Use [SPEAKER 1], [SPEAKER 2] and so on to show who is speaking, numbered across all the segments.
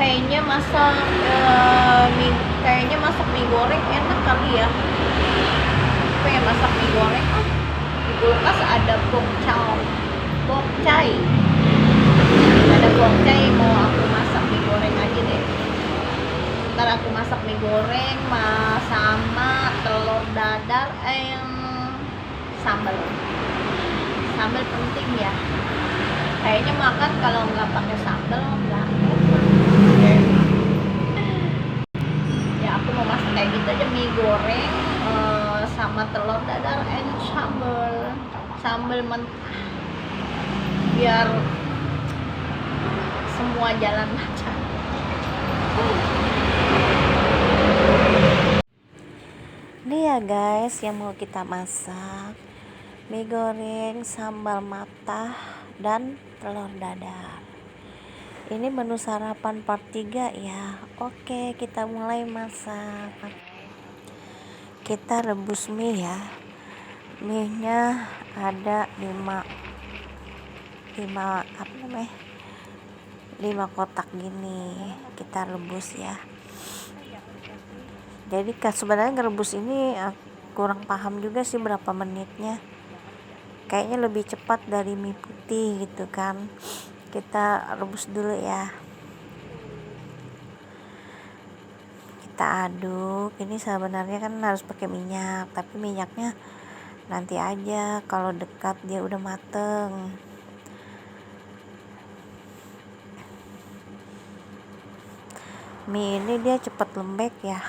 [SPEAKER 1] kayaknya masak mie goreng enak kali ya. Pengen masak mie goreng. Di kulkas ada pokcai. Ada pokcai, mau aku masak mie goreng aja deh. Ntar aku masak mie goreng sama telur dadar sambal. Sambal penting ya. Kayaknya makan kalau nggak pakai sambal nggak enak. Ya aku mau masak kayak gitu aja, mie goreng sama telur dadar sambal mentah, biar semua jalan lancar. Ini ya guys yang mau kita masak, mie goreng, sambal matah, dan telur dadar. Ini menu sarapan part 3 ya. Oke, kita mulai masak. Kita rebus mie ya. Mie nya ada 5 kotak gini. Kita rebus ya. Jadi sebenarnya ngerebus ini kurang paham juga sih berapa menitnya. Kayaknya lebih cepat dari mie putih gitu kan. Kita rebus dulu ya. Kita aduk. Ini sebenarnya kan harus pakai minyak, tapi minyaknya nanti aja kalau dekat dia udah mateng. Mie ini dia cepat lembek ya.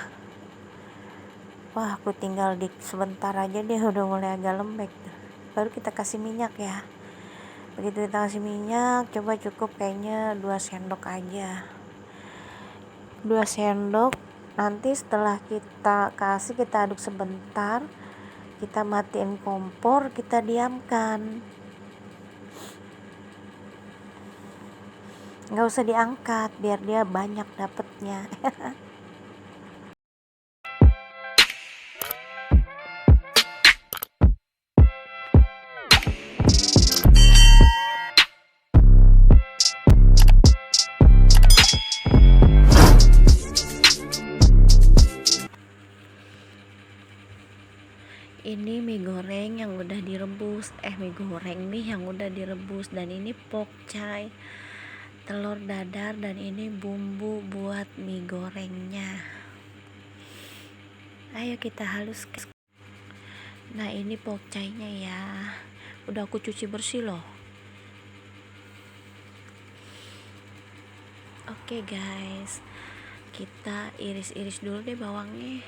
[SPEAKER 1] Wah, aku tinggal sebentar aja dia udah mulai agak lembek. Baru kita kasih minyak ya. Begitu kita kasih minyak, coba cukup kayaknya 2 sendok aja. 2 sendok. Nanti setelah kita kasih, kita aduk sebentar. Kita matiin kompor, kita diamkan. Nggak usah diangkat biar dia banyak dapetnya. Ini mie goreng yang udah direbus, mie yang udah direbus, dan ini pokcai, telur dadar, dan ini bumbu buat mie gorengnya. Ayo kita haluskan. Nah, ini pokcainya ya. Udah aku cuci bersih loh. Oke guys, kita iris-iris dulu deh bawangnya.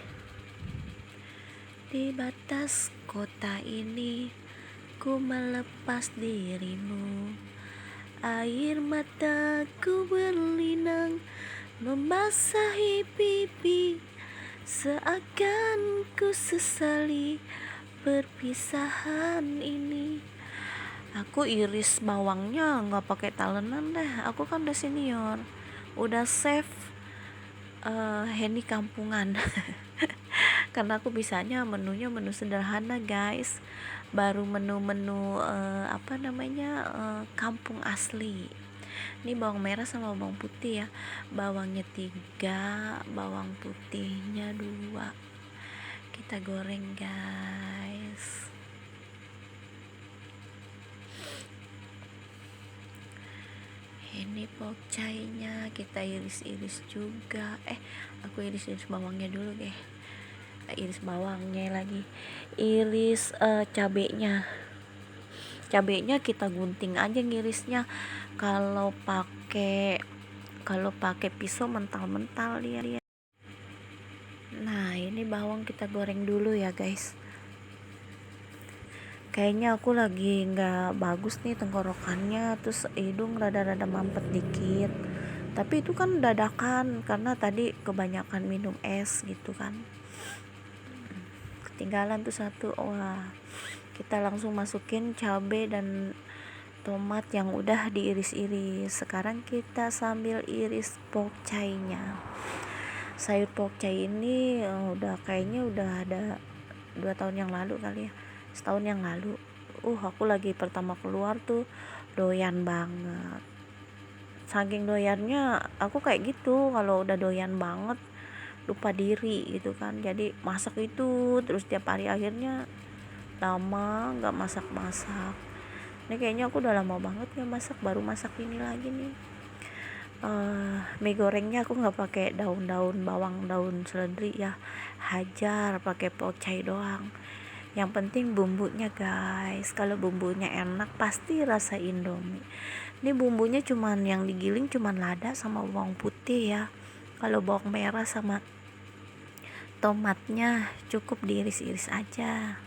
[SPEAKER 1] Di batas kota ini ku melepas dirimu, air mataku berlinang membasahi pipi, seakan ku sesali perpisahan ini. Aku iris bawangnya nggak pakai talenan deh, aku kan udah senior, udah save Henny kampungan. Karena aku bisanya menu sederhana guys, baru menu-menu kampung asli. Ini bawang merah sama bawang putih ya. Bawangnya 3, bawang putihnya 2. Kita goreng guys. Ini pokcainya kita iris-iris juga. Aku iris-iris bawangnya dulu deh. Iris bawangnya lagi, iris cabenya kita gunting aja ngirisnya. Kalau pakai pisau mental-mental dia. Nah, ini bawang kita goreng dulu ya guys. Kayaknya aku lagi nggak bagus nih tenggorokannya, terus hidung rada-rada mampet dikit, tapi itu kan dadakan karena tadi kebanyakan minum es gitu kan. Ketinggalan tuh satu. Wah, kita langsung masukin cabai dan tomat yang udah diiris-iris. Sekarang kita sambil iris pokcainya. Sayur pokcai ini kayaknya udah ada 2 tahun yang lalu kali ya, setahun yang lalu. Aku lagi pertama keluar tuh doyan banget. saking doyannya aku kayak gitu, kalau udah doyan banget lupa diri gitu kan, jadi masak itu terus tiap hari, akhirnya lama nggak masak-masak. Ini kayaknya aku udah lama banget nggak masak, baru masak ini lagi nih. Mie gorengnya aku nggak pakai daun-daun bawang, daun seledri ya, hajar pakai pocai doang. Yang penting bumbunya guys, kalau bumbunya enak pasti rasa Indomie. Ini bumbunya cuman yang digiling cuman lada sama bawang putih ya. Kalau bawang merah sama tomatnya cukup diiris-iris aja.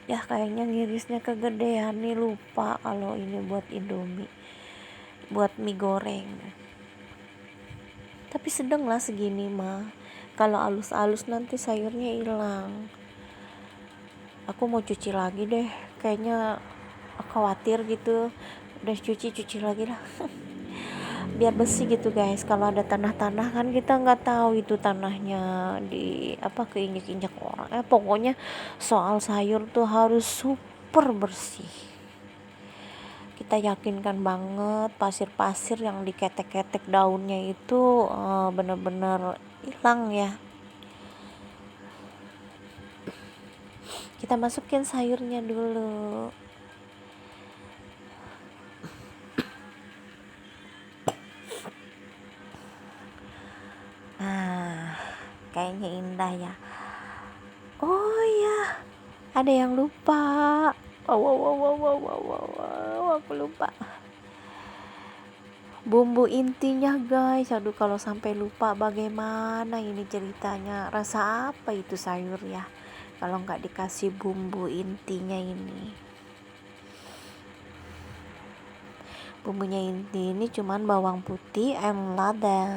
[SPEAKER 1] Ya kayaknya ngirisnya kegedean nih, lupa kalau ini buat Indomie, buat mie goreng. Tapi sedang lah segini mah, kalau alus-alus nanti sayurnya hilang. Aku mau cuci lagi deh, kayaknya khawatir gitu, udah cuci lagi lah. Biar bersih gitu guys. Kalau ada tanah-tanah kan kita nggak tahu itu tanahnya di apa, keinjek-injek orang. Pokoknya soal sayur tuh harus super bersih. Kita yakinkan banget pasir-pasir yang diketek-ketek daunnya itu bener-bener hilang ya. Kita masukin sayurnya dulu. Nah, kayaknya indah ya. Oh iya, ada yang lupa. Wow, aku lupa. Bumbu intinya guys. Aduh, kalau sampai lupa bagaimana ini ceritanya. Rasa apa itu sayur ya kalau nggak dikasih bumbu intinya ini. Bumbunya inti ini cuman bawang putih and lada.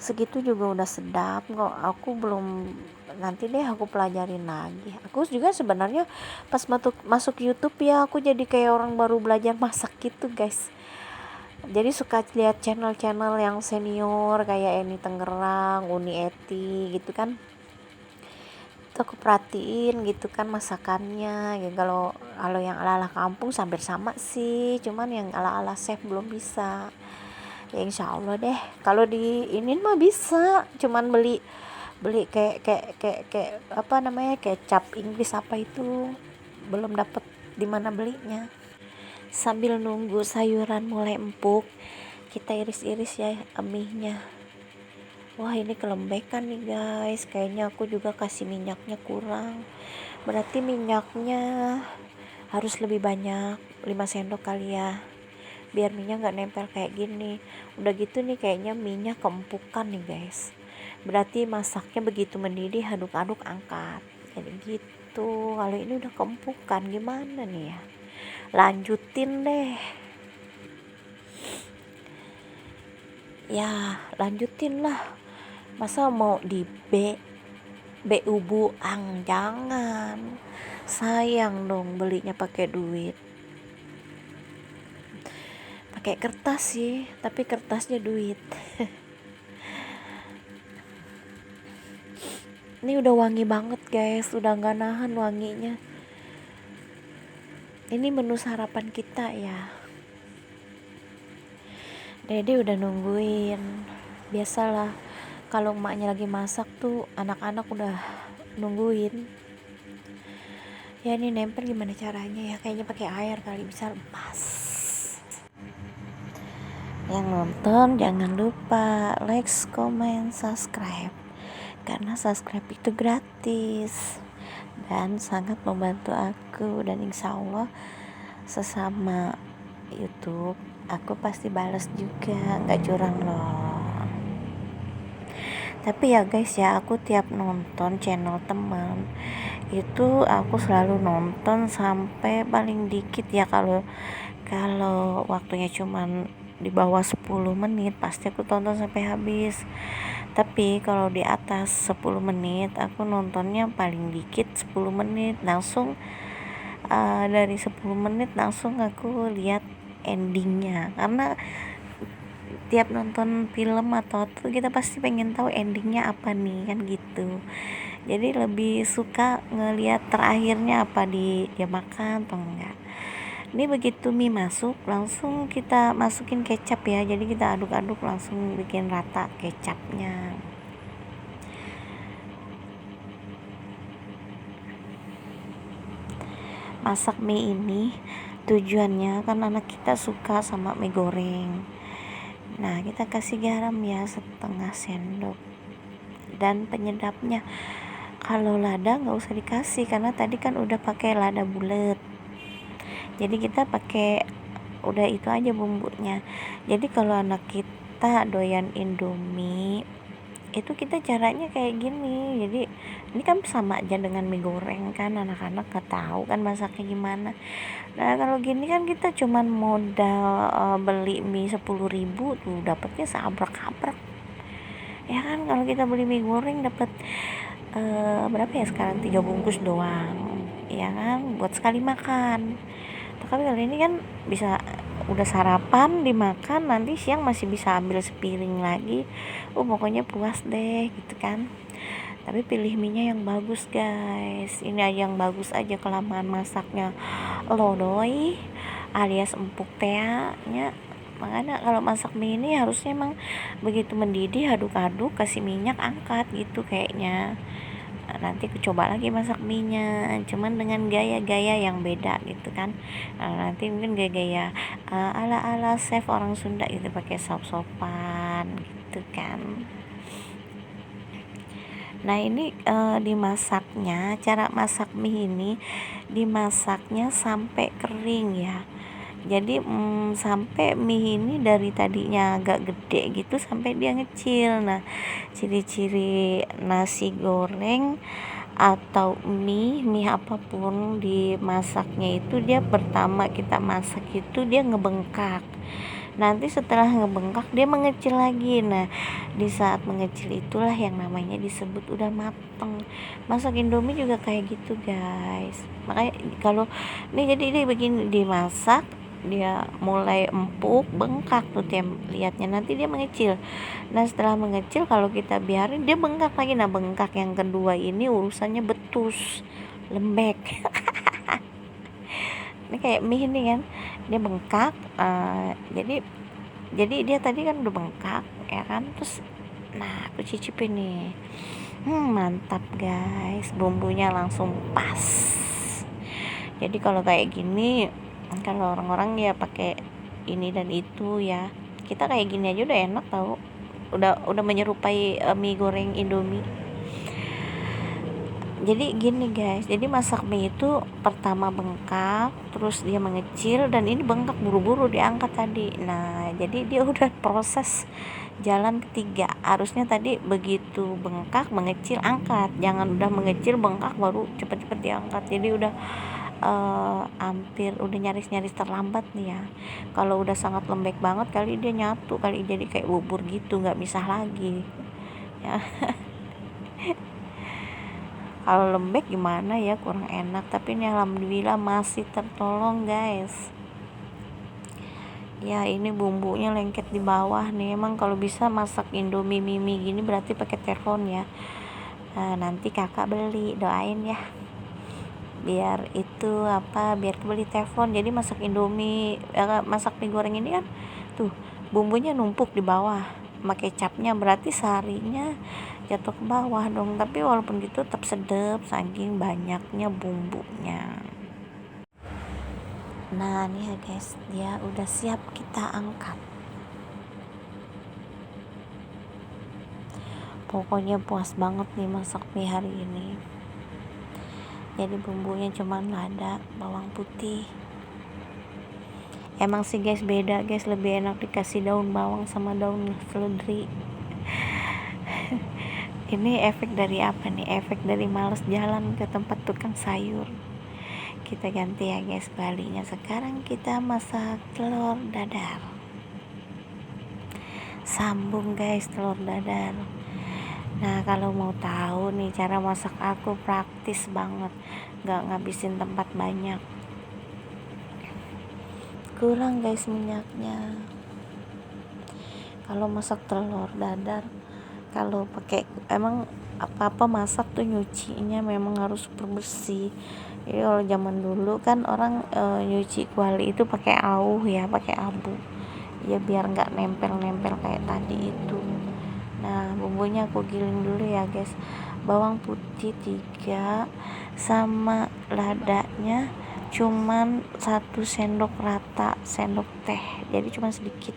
[SPEAKER 1] Segitu juga udah sedap kok. Aku belum, nanti deh aku pelajarin lagi. Aku juga sebenarnya pas masuk YouTube ya, aku jadi kayak orang baru belajar masak gitu guys. Jadi suka lihat channel-channel yang senior kayak Eni Tangerang, Uni Eti gitu kan. Itu aku perhatiin gitu kan masakannya. Ya kalau yang ala-ala kampung hampir sama sih, cuman yang ala-ala chef belum bisa. Ya insya Allah deh, kalau di ini mah bisa, cuman beli kayak apa namanya, kecap Inggris apa itu, belum dapet di mana belinya. Sambil nunggu sayuran mulai empuk, kita iris-iris ya mie-nya. Wah, ini kelembekan nih guys, kayaknya aku juga kasih minyaknya kurang, berarti minyaknya harus lebih banyak, 5 sendok kali ya, biar minyak nggak nempel kayak gini. Udah gitu nih kayaknya minyak keempukan nih guys, berarti masaknya begitu mendidih aduk-aduk angkat, jadi gitu. Kalau ini udah keempukan gimana nih ya, lanjutin deh ya, lanjutin lah, masa mau di buang, jangan, sayang dong belinya pakai duit. Pakai kertas sih, tapi kertasnya duit. Ini udah wangi banget guys, udah gak nahan wanginya. Ini menu sarapan kita ya. Dede udah nungguin. Biasalah kalau emaknya lagi masak tuh anak-anak udah nungguin. Ya ini nempel gimana caranya ya, kayaknya pakai air kali, bisa lepas. Yang nonton jangan lupa like, comment, subscribe, karena subscribe itu gratis dan sangat membantu aku, dan insya Allah sesama YouTube aku pasti balas juga, gak curang loh. Tapi ya guys ya, aku tiap nonton channel teman itu aku selalu nonton sampai paling dikit ya, kalau waktunya cuman di bawah 10 menit pasti aku tonton sampai habis. Tapi kalau di atas 10 menit aku nontonnya paling dikit 10 menit langsung, dari 10 menit langsung aku lihat endingnya, karena tiap nonton film atau tuh kita pasti pengen tahu endingnya apa nih kan gitu. Jadi lebih suka ngelihat terakhirnya apa, dia makan atau enggak. Ini begitu mie masuk langsung kita masukin kecap ya, jadi kita aduk-aduk langsung bikin rata kecapnya. Masak mie ini tujuannya kan anak kita suka sama mie goreng. Nah, kita kasih garam ya setengah sendok, dan penyedapnya kalau lada nggak usah dikasih karena tadi kan udah pakai lada bulat, jadi kita pakai udah itu aja bumbunya. Jadi kalau anak kita doyan Indomie itu kita caranya kayak gini. Jadi ini kan sama aja dengan mie goreng kan, anak-anak gak tahu kan masaknya gimana. Nah kalau gini kan kita cuman modal beli mie 10.000 tuh dapatnya seabrak-abrak ya kan. Kalau kita beli mie goreng dapat berapa ya sekarang, 3 bungkus doang ya kan, buat sekali makan. Tapi kali ini kan bisa udah sarapan dimakan, nanti siang masih bisa ambil sepiring lagi. Pokoknya puas deh gitu kan. Tapi pilih minyak yang bagus guys, ini aja yang bagus aja, kelamaan masaknya lodoy alias empuk nya. Makanya kalau masak mie ini harusnya emang begitu mendidih aduk-aduk, kasih minyak, angkat gitu kayaknya. Nanti aku coba lagi masak minyak cuman dengan gaya-gaya yang beda gitu kan. Nanti mungkin gaya-gaya ala-ala chef orang Sunda gitu, pakai sop-sopan gitu kan. Nah ini dimasaknya, cara masak mie ini dimasaknya sampai kering ya. Jadi sampai mie ini dari tadinya agak gede gitu sampai dia ngecil. Nah ciri-ciri nasi goreng atau mie apapun dimasaknya itu, dia pertama kita masak itu dia ngebengkak, nanti setelah ngebengkak dia mengecil lagi. Nah di saat mengecil itulah yang namanya disebut udah mateng. Masak Indomie juga kayak gitu guys. Makanya kalau ini jadi dia begini dimasak, dia mulai empuk bengkak tuh dia lihatnya, nanti dia mengecil. Nah setelah mengecil kalau kita biarin dia bengkak lagi. Nah bengkak yang kedua ini urusannya betus lembek. Ini kayak mie ini kan, dia bengkak jadi dia tadi kan udah bengkak ya kan. Terus nah aku cicipin nih, mantap guys, bumbunya langsung pas. Jadi kalau kayak gini, kalau orang-orang ya pakai ini dan itu ya, kita kayak gini aja udah enak tau, udah menyerupai mie goreng Indomie. Jadi gini guys, jadi masak mie itu pertama bengkak, terus dia mengecil, dan ini bengkak buru-buru diangkat tadi. Nah jadi dia udah proses jalan ketiga. Harusnya tadi begitu bengkak mengecil angkat, jangan udah mengecil bengkak baru cepet-cepet diangkat. Jadi udah hampir udah nyaris terlambat nih ya. Kalau udah sangat lembek banget kali dia nyatu, kali jadi kayak bubur gitu, nggak misah lagi ya. Kalau lembek gimana ya, kurang enak. Tapi ini alhamdulillah masih tertolong guys ya. Ini bumbunya lengket di bawah nih. Emang kalau bisa masak Indomie mie gini berarti pakai teflon ya. Nanti kakak beli, doain ya biar itu biar beli teflon. Jadi masak Indomie masak mie goreng ini kan tuh bumbunya numpuk di bawah sama kecapnya, berarti seharinya jatuh ke bawah dong. Tapi walaupun gitu tetap sedap saking banyaknya bumbunya. Nah nih ya guys, dia udah siap kita angkat. Pokoknya puas banget nih masak mie hari ini. Jadi bumbunya cuma lada, bawang putih. Emang sih guys beda guys, lebih enak dikasih daun bawang sama daun seledri. Ini efek dari apa nih? Efek dari males jalan ke tempat tukang sayur. Kita ganti ya guys balinya. Sekarang kita masak telur dadar. Sambung guys telur dadar. Nah kalau mau tahu nih cara masak aku praktis banget, gak ngabisin tempat banyak. Kurang guys minyaknya. Kalau masak telur dadar, kalau pakai emang apa-apa masak tuh nyucinya memang harus super bersih. Jadi kalau zaman dulu kan orang nyuci kuali itu pakai auh ya, pakai abu ya, biar nggak nempel-nempel kayak tadi itu. Nah, bumbunya aku giling dulu ya guys. Bawang putih 3, sama ladanya cuman 1 sendok rata, sendok teh, jadi cuma sedikit.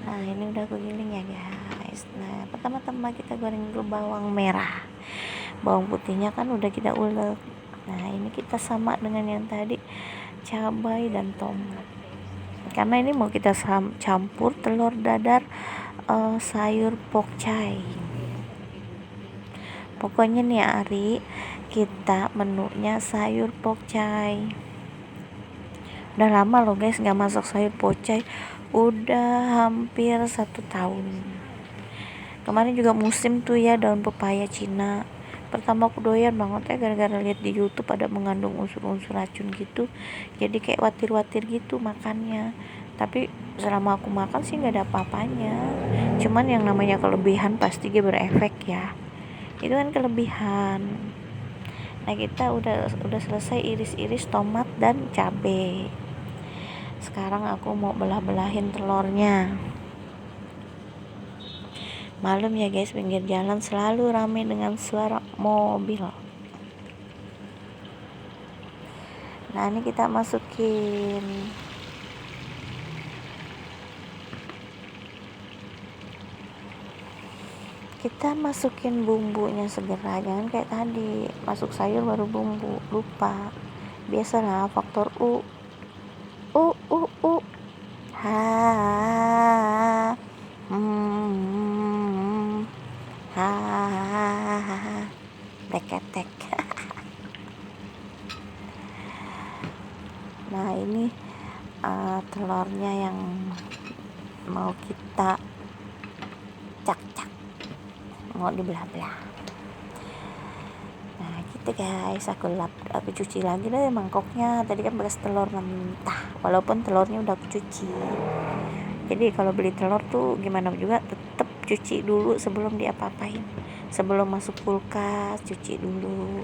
[SPEAKER 1] Nah, ini udah aku giling ya guys. Nah, pertama-tama kita goreng dulu bawang merah. Bawang putihnya kan udah kita ulek. Nah, ini kita sama dengan yang tadi, cabai dan tomat. Karena ini mau kita campur telur dadar, sayur pokcai. Pokoknya nih Ari, kita menunya sayur pokcai. Udah lama loh guys nggak masak sayur pokcai, udah hampir 1 tahun. Kemarin juga musim tuh ya daun pepaya Cina. Pertama aku doyan banget ya, gara-gara lihat di YouTube ada mengandung unsur-unsur racun gitu, jadi kayak watir-watir gitu makannya. Tapi selama aku makan sih nggak ada apa-apanya, cuman yang namanya kelebihan pasti dia berefek ya, itu kan kelebihan. Nah, kita udah selesai iris-iris tomat dan cabai. Sekarang aku mau belah-belahin telurnya. Malam ya guys, pinggir jalan selalu ramai dengan suara mobil. Nah, ini kita masukin bumbunya segera, jangan kayak tadi masuk sayur baru bumbu, lupa. Biasalah faktor u ha ha teketek. Nah, ini telurnya yang mau kita cak-cak, mau dibelah-belah. Nah gitu guys, aku cuci lagi deh mangkoknya. Tadi kan bekas telur mentah, walaupun telurnya udah aku cuci. Jadi kalau beli telur tuh gimana juga tetap cuci dulu sebelum diapa-apain, sebelum masuk kulkas cuci dulu.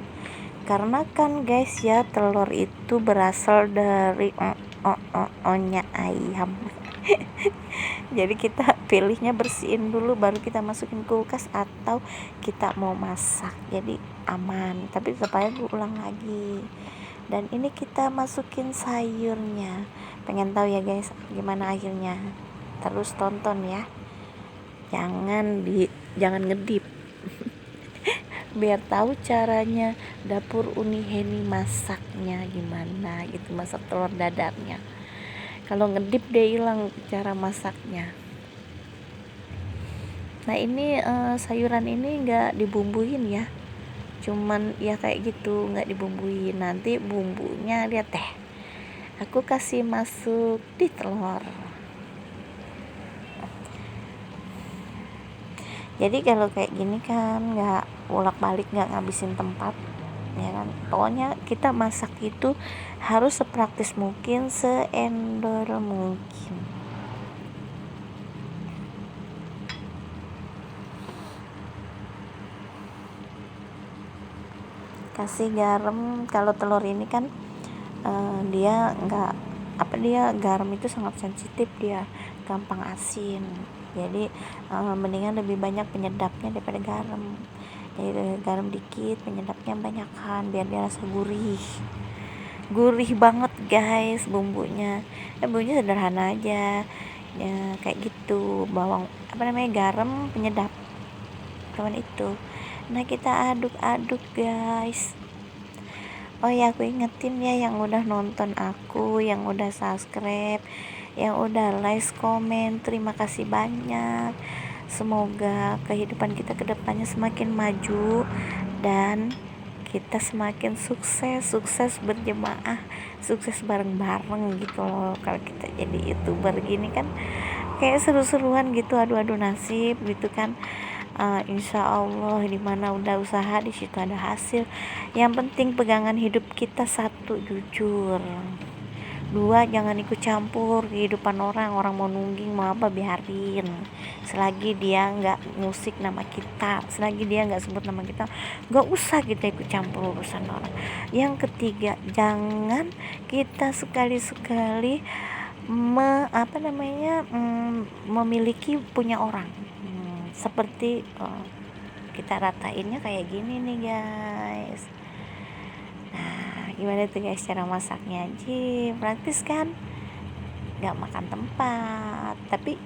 [SPEAKER 1] Karena kan guys ya, telur itu berasal dari nya ayam. Jadi kita pilihnya bersihin dulu baru kita masukin kulkas atau kita mau masak, jadi aman. Tapi supaya ulang lagi. Dan ini kita masukin sayurnya. Pengen tahu ya guys gimana akhirnya? Terus tonton ya. Jangan ngedip. Biar tahu caranya dapur Uni Heni masaknya gimana gitu, masak telur dadarnya. Kalau ngedip dia hilang cara masaknya. Nah, ini sayuran ini nggak dibumbuin ya, cuman ya kayak gitu, nggak dibumbuin. Nanti bumbunya lihat deh, aku kasih masuk di telur. Jadi kalau kayak gini kan nggak bolak-balik, nggak ngabisin tempat ya kan. Pokoknya kita masak itu harus sepraktis mungkin, seendor mungkin. Kasih garam. Kalau telur ini kan dia garam itu sangat sensitif, dia gampang asin. Jadi mendingan lebih banyak penyedapnya daripada garam. Jadi garam dikit, penyedapnya banyakan biar dia rasa gurih banget guys bumbunya. Bumbunya sederhana aja ya, kayak gitu, bawang garam, penyedap, cuman itu. Nah, kita aduk-aduk guys. Oh ya, aku ingetin ya yang udah nonton aku, yang udah subscribe, yang udah like, komen, terima kasih banyak. Semoga kehidupan kita kedepannya semakin maju dan kita semakin sukses berjemaah, sukses bareng-bareng gitu loh. Kalau kita jadi YouTuber gini kan kayak seru-seruan gitu, adu-adu nasib gitu kan. Insya Allah dimana udah usaha di situ ada hasil. Yang penting pegangan hidup kita satu, jujur. Dua, jangan ikut campur kehidupan orang mau nungging mau apa biarin, selagi dia nggak musik nama kita, selagi dia nggak sebut nama kita, nggak usah kita ikut campur urusan orang. Yang ketiga, jangan kita sekali-sekali memiliki punya orang, seperti kita ratainnya kayak gini nih guys. Nah, gimana tuh guys cara masaknya? Praktis kan, nggak makan tempat, tapi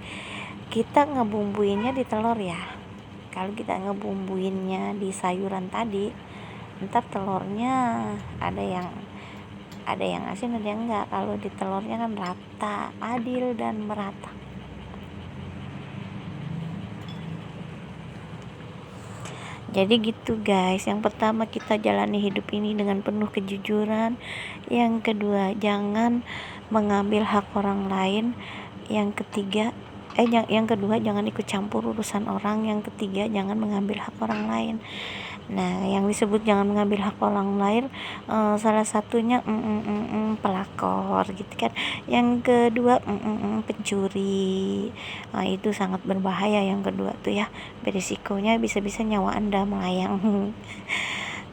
[SPEAKER 1] kita ngebumbuinnya di telur ya. Kalau kita ngebumbuinnya di sayuran tadi, ntar telurnya ada yang asin, ada yang enggak. Kalau di telurnya kan rata, adil dan merata. Jadi gitu guys, yang pertama kita jalani hidup ini dengan penuh kejujuran. Yang kedua, jangan mengambil hak orang lain. Yang ketiga, yang kedua jangan ikut campur urusan orang. Yang ketiga, jangan mengambil hak orang lain. Nah, yang disebut jangan mengambil hak orang lain, salah satunya pelakor gitu kan. Yang kedua pencuri. Nah, itu sangat berbahaya yang kedua tuh ya. Berisikonya bisa-bisa nyawa Anda melayang.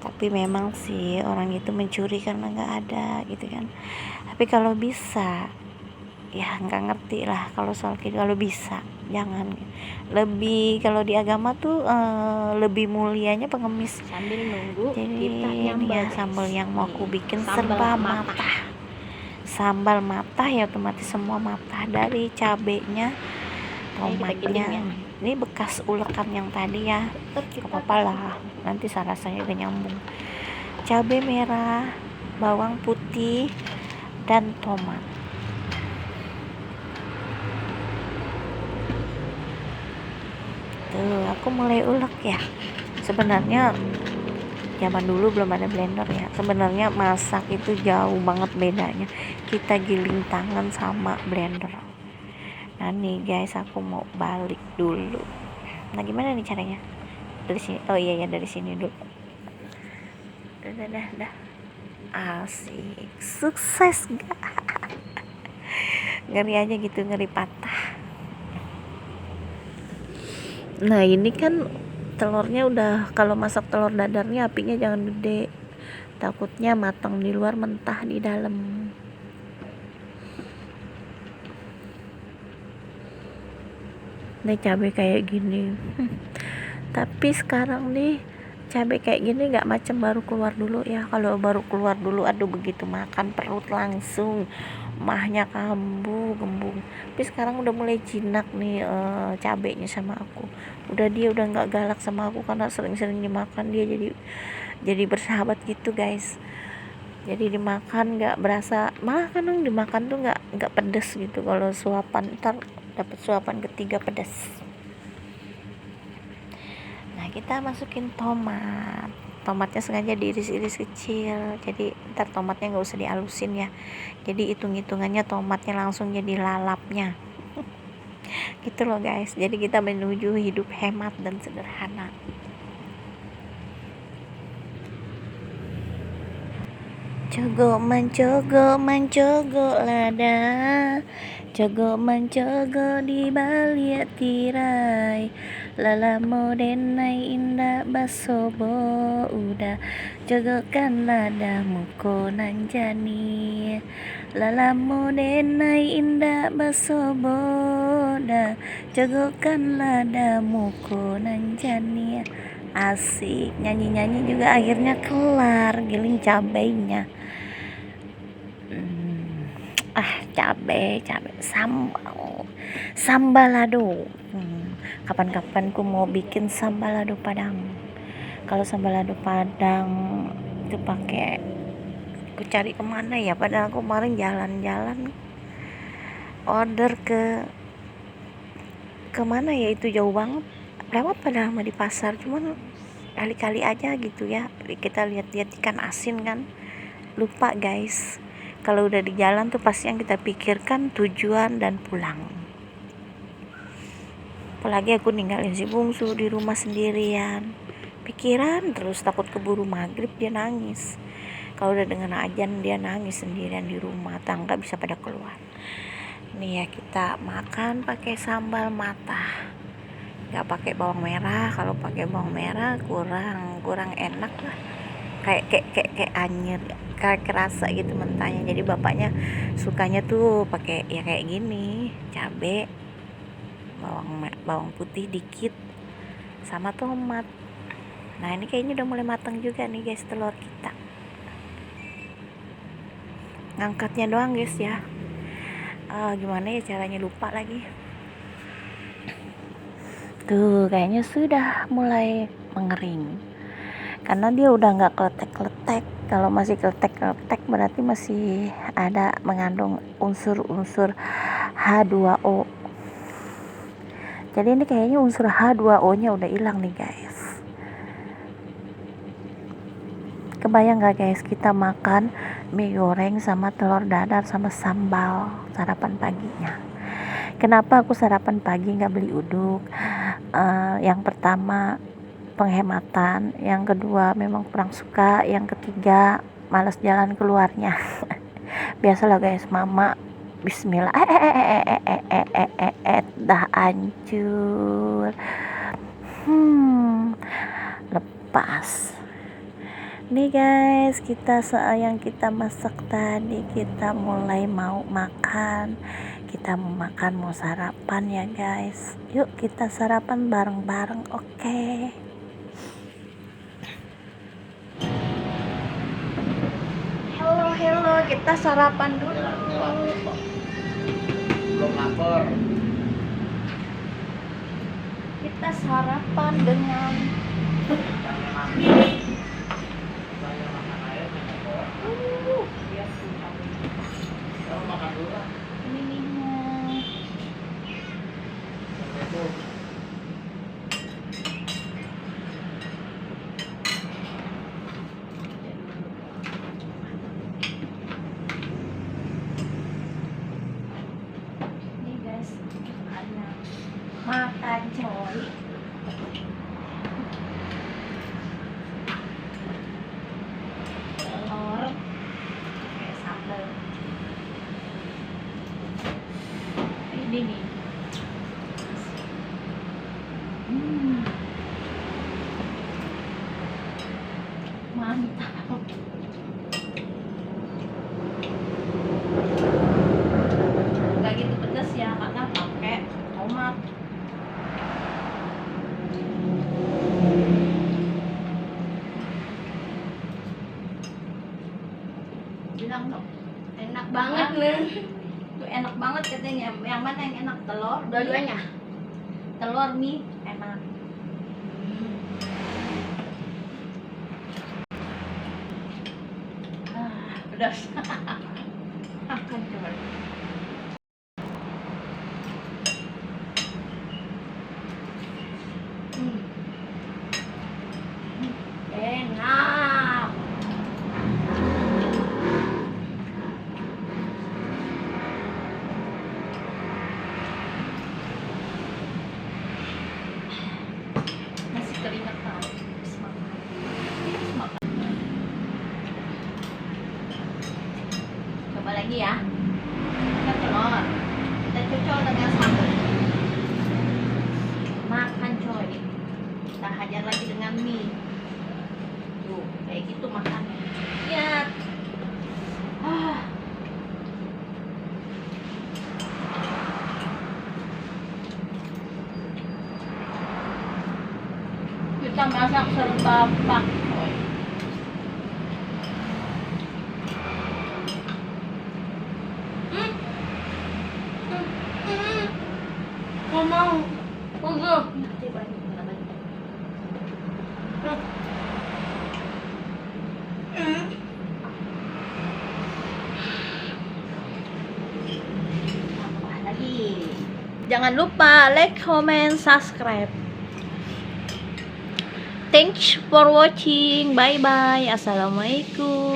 [SPEAKER 1] Tapi memang sih orang itu mencuri karena nggak ada gitu kan. Tapi kalau bisa, ya nggak ngerti lah kalau soal gitu. Kalau bisa jangan. Lebih kalau di agama tuh lebih mulianya pengemis.
[SPEAKER 2] Sambil nunggu
[SPEAKER 1] Jadi
[SPEAKER 2] kita
[SPEAKER 1] ini ya sambal yang mau aku bikin serba matah. Sambal matah ya otomatis semua matah, dari cabenya, tomatnya. Ini bekas ulekan yang tadi ya, gak apa-apa lah, nanti rasanya udah nyambung. Cabai merah, bawang putih, dan tomat. Tuh, aku mulai ulek ya. Sebenarnya zaman dulu belum ada blender ya. Sebenarnya masak itu jauh banget bedanya. Kita giling tangan sama blender. Nah nih guys, aku mau balik dulu. Nah gimana nih caranya? Dari sini. Oh iya dari sini dulu. Dah. Asik, sukses gak? Ngeri aja gitu, ngeri patah. Nah ini kan telurnya udah, kalau masak telur dadarnya apinya jangan gede, takutnya matang di luar mentah di dalam. Nih cabai kayak gini. Tapi sekarang nih cabai kayak gini nggak macam baru keluar dulu ya. Kalau baru keluar dulu, aduh begitu makan perut langsung mahnya kambuh gembung. Tapi sekarang udah mulai jinak nih cabainya sama aku. Dia udah nggak galak sama aku karena sering-sering dimakan. Dia jadi bersahabat gitu guys. Jadi dimakan nggak berasa, malah kadang dimakan tuh nggak pedes gitu. Kalau suapan ntar dapat suapan ketiga pedas. Nah kita masukin tomatnya sengaja diiris-iris kecil, jadi ntar tomatnya nggak usah dihalusin ya. Jadi hitung-hitungannya tomatnya langsung jadi lalapnya. Gitu loh guys. Jadi kita menuju hidup hemat dan sederhana. Cogo mencogo lada, cogo mencogo di balik tirai, lala modenai indah basobo udah, cogokan ladamu konan jani, lala modenai indah basobo udah, cogokan ladamu konan jani. Asik, nyanyi-nyanyi juga akhirnya kelar giling cabainya. Cabai sambal lado. Kapan-kapan ku mau bikin sambal lado Padang. Kalau sambal lado Padang itu pakai, aku cari kemana ya, padahal aku kemarin jalan-jalan order ke mana ya, itu jauh banget, lewat padahal di pasar, cuman kali-kali aja gitu ya kita lihat-lihat ikan asin kan, lupa guys. Kalau udah di jalan tuh pasti yang kita pikirkan tujuan dan pulang. Apalagi aku ninggalin si bungsu di rumah sendirian, pikiran terus, takut keburu maghrib dia nangis. Kalau udah dengar azan dia nangis sendirian di rumah, tangga bisa pada keluar. Nih ya, kita makan pakai sambal mata, nggak pakai bawang merah. Kalau pakai bawang merah kurang enak lah, kayak anyir, kayak kerasa gitu mentahnya. Jadi bapaknya sukanya tuh pakai ya kayak gini, cabe, bawang putih dikit, sama tomat. Nah ini kayaknya udah mulai matang juga nih guys telur kita. Ngangkatnya doang guys ya. Gimana ya caranya, lupa lagi. Tuh kayaknya sudah mulai mengering, karena dia udah nggak kletek-kletek. Kalau masih kletek-kletek berarti masih ada mengandung unsur-unsur H2O. Jadi ini kayaknya unsur H2O nya udah hilang nih guys. Kebayang gak guys kita makan mie goreng sama telur dadar sama sambal sarapan paginya. Kenapa aku sarapan pagi gak beli uduk? Yang pertama penghematan, yang kedua memang kurang suka, yang ketiga malas jalan keluarnya. Biasalah guys, mama bismillah dah hancur. Lepas nih guys, yang kita masak tadi, kita mulai mau makan. Kita mau makan, mau sarapan ya guys. Yuk kita sarapan bareng-bareng, oke? Hello, kita sarapan dulu.
[SPEAKER 2] Belum lapar.
[SPEAKER 1] Kita sarapan dengan
[SPEAKER 2] Makan dulu lah.
[SPEAKER 1] mie-nya. Nih guys, ada makan coy. Telur pakai sambal. Ini nih. Mantap. Gak gitu pedas ya, karena pakai tomat. Bilang dong,
[SPEAKER 3] Enak banget nih.
[SPEAKER 1] tuh enak banget katanya. Yang mana yang enak, telur?
[SPEAKER 3] Dua-duanya.
[SPEAKER 1] Telur mie enak. Pedas. Makan coba.
[SPEAKER 3] Enak.
[SPEAKER 1] Masih keringat tau. Semangat. Coba lagi ya. Kita telur. Kita cocok dengan sambal. Makan coy. Kita hajar lagi dengan mie. Tuh, kayak gitu makannya. Lihat. Kita masak serba pak.
[SPEAKER 3] Gak mau. Enggak.
[SPEAKER 1] Lagi. Jangan lupa like, comment, subscribe. Thanks for watching. Bye bye. Assalamualaikum.